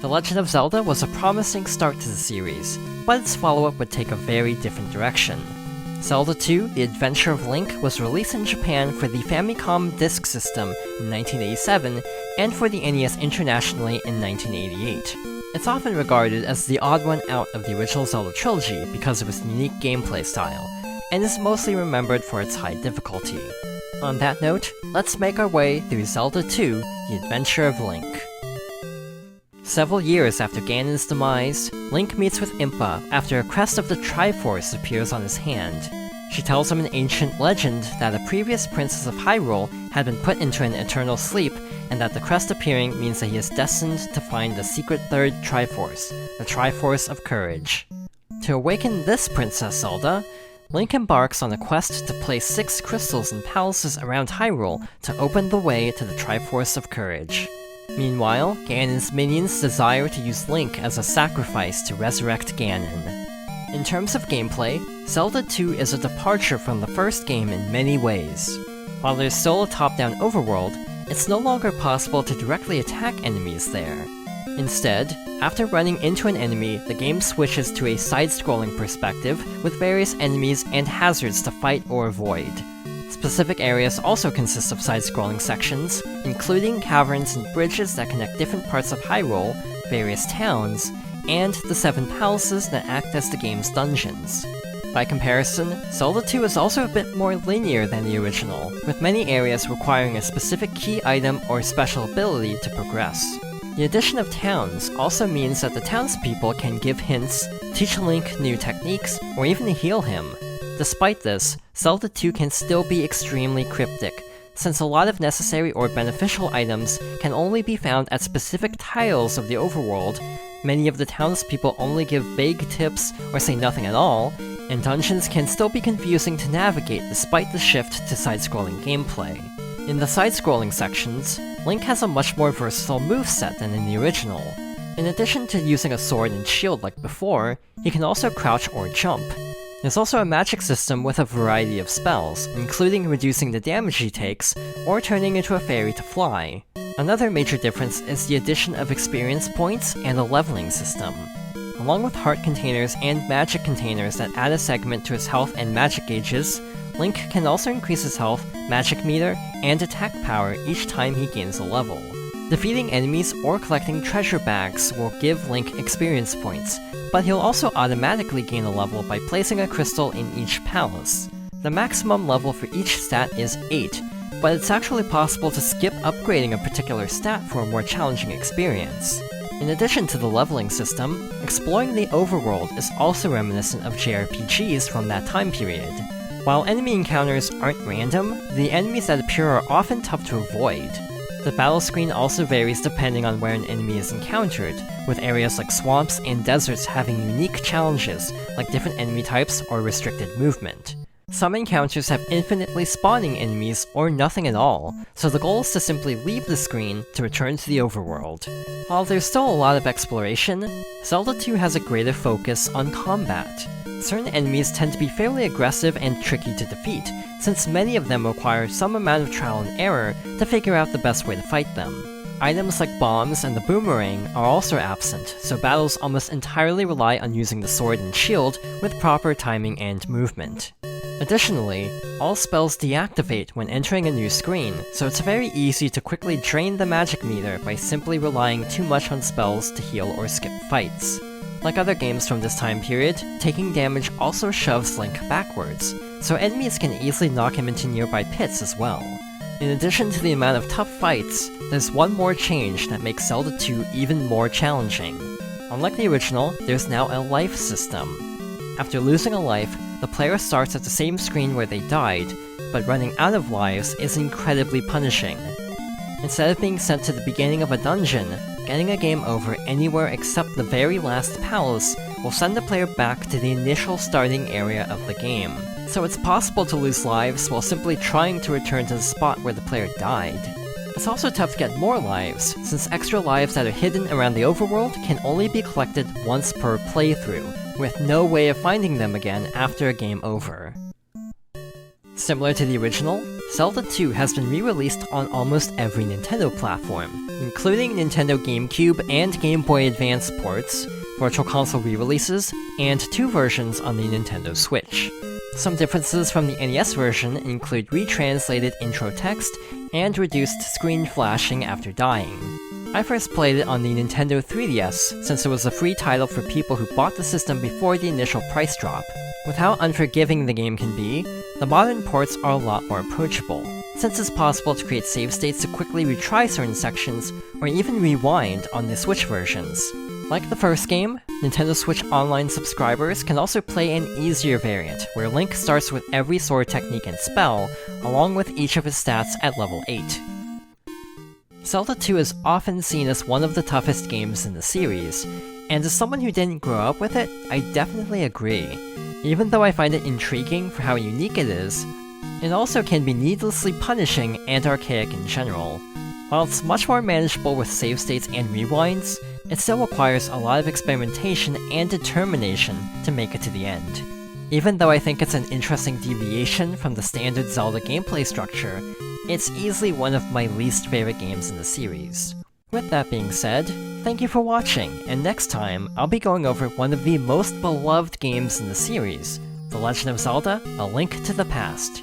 The Legend of Zelda was a promising start to the series, but its follow-up would take a very different direction. Zelda 2: The Adventure of Link was released in Japan for the Famicom Disk System in 1987 and for the NES internationally in 1988. It's often regarded as the odd one out of the original Zelda trilogy because of its unique gameplay style, and is mostly remembered for its high difficulty. On that note, let's make our way through Zelda 2: The Adventure of Link. Several years after Ganon's demise, Link meets with Impa after a crest of the Triforce appears on his hand. She tells him an ancient legend that a previous princess of Hyrule had been put into an eternal sleep, and that the crest appearing means that he is destined to find the secret third Triforce, the Triforce of Courage. To awaken this Princess Zelda, Link embarks on a quest to place 6 crystals in palaces around Hyrule to open the way to the Triforce of Courage. Meanwhile, Ganon's minions desire to use Link as a sacrifice to resurrect Ganon. In terms of gameplay, Zelda 2 is a departure from the first game in many ways. While there's still a top-down overworld, it's no longer possible to directly attack enemies there. Instead, after running into an enemy, the game switches to a side-scrolling perspective with various enemies and hazards to fight or avoid. Specific areas also consist of side-scrolling sections, including caverns and bridges that connect different parts of Hyrule, various towns, and the 7 palaces that act as the game's dungeons. By comparison, Zelda 2 is also a bit more linear than the original, with many areas requiring a specific key item or special ability to progress. The addition of towns also means that the townspeople can give hints, teach Link new techniques, or even heal him. Despite this, Zelda 2 can still be extremely cryptic, since a lot of necessary or beneficial items can only be found at specific tiles of the overworld, many of the townspeople only give vague tips or say nothing at all, and dungeons can still be confusing to navigate despite the shift to side-scrolling gameplay. In the side-scrolling sections, Link has a much more versatile moveset than in the original. In addition to using a sword and shield like before, he can also crouch or jump. There's also a magic system with a variety of spells, including reducing the damage he takes, or turning into a fairy to fly. Another major difference is the addition of experience points and a leveling system. Along with heart containers and magic containers that add a segment to his health and magic gauges, Link can also increase his health, magic meter, and attack power each time he gains a level. Defeating enemies or collecting treasure bags will give Link experience points, but he'll also automatically gain a level by placing a crystal in each palace. The maximum level for each stat is 8, but it's actually possible to skip upgrading a particular stat for a more challenging experience. In addition to the leveling system, exploring the overworld is also reminiscent of JRPGs from that time period. While enemy encounters aren't random, the enemies that appear are often tough to avoid. The battle screen also varies depending on where an enemy is encountered, with areas like swamps and deserts having unique challenges, like different enemy types or restricted movement. Some encounters have infinitely spawning enemies or nothing at all, so the goal is to simply leave the screen to return to the overworld. While there's still a lot of exploration, Zelda 2 has a greater focus on combat. Certain enemies tend to be fairly aggressive and tricky to defeat, since many of them require some amount of trial and error to figure out the best way to fight them. Items like bombs and the boomerang are also absent, so battles almost entirely rely on using the sword and shield with proper timing and movement. Additionally, all spells deactivate when entering a new screen, so it's very easy to quickly drain the magic meter by simply relying too much on spells to heal or skip fights. Like other games from this time period, taking damage also shoves Link backwards, so enemies can easily knock him into nearby pits as well. In addition to the amount of tough fights, there's one more change that makes Zelda 2 even more challenging. Unlike the original, there's now a life system. After losing a life, the player starts at the same screen where they died, but running out of lives is incredibly punishing. Instead of being sent to the beginning of a dungeon, getting a game over anywhere except the very last palace will send the player back to the initial starting area of the game. So it's possible to lose lives while simply trying to return to the spot where the player died. It's also tough to get more lives, since extra lives that are hidden around the overworld can only be collected once per playthrough, with no way of finding them again after a game over. Similar to the original, Zelda 2 has been re-released on almost every Nintendo platform, including Nintendo GameCube and Game Boy Advance ports, Virtual Console re-releases, and 2 versions on the Nintendo Switch. Some differences from the NES version include retranslated intro text and reduced screen flashing after dying. I first played it on the Nintendo 3DS, since it was a free title for people who bought the system before the initial price drop. With how unforgiving the game can be, the modern ports are a lot more approachable, since it's possible to create save states to quickly retry certain sections, or even rewind on the Switch versions. Like the first game, Nintendo Switch Online subscribers can also play an easier variant, where Link starts with every sword technique and spell, along with each of his stats at level 8. Zelda 2 is often seen as one of the toughest games in the series, and as someone who didn't grow up with it, I definitely agree. Even though I find it intriguing for how unique it is, it also can be needlessly punishing and archaic in general. While it's much more manageable with save states and rewinds, it still requires a lot of experimentation and determination to make it to the end. Even though I think it's an interesting deviation from the standard Zelda gameplay structure, it's easily one of my least favorite games in the series. With that being said, thank you for watching, and next time, I'll be going over one of the most beloved games in the series, The Legend of Zelda: A Link to the Past.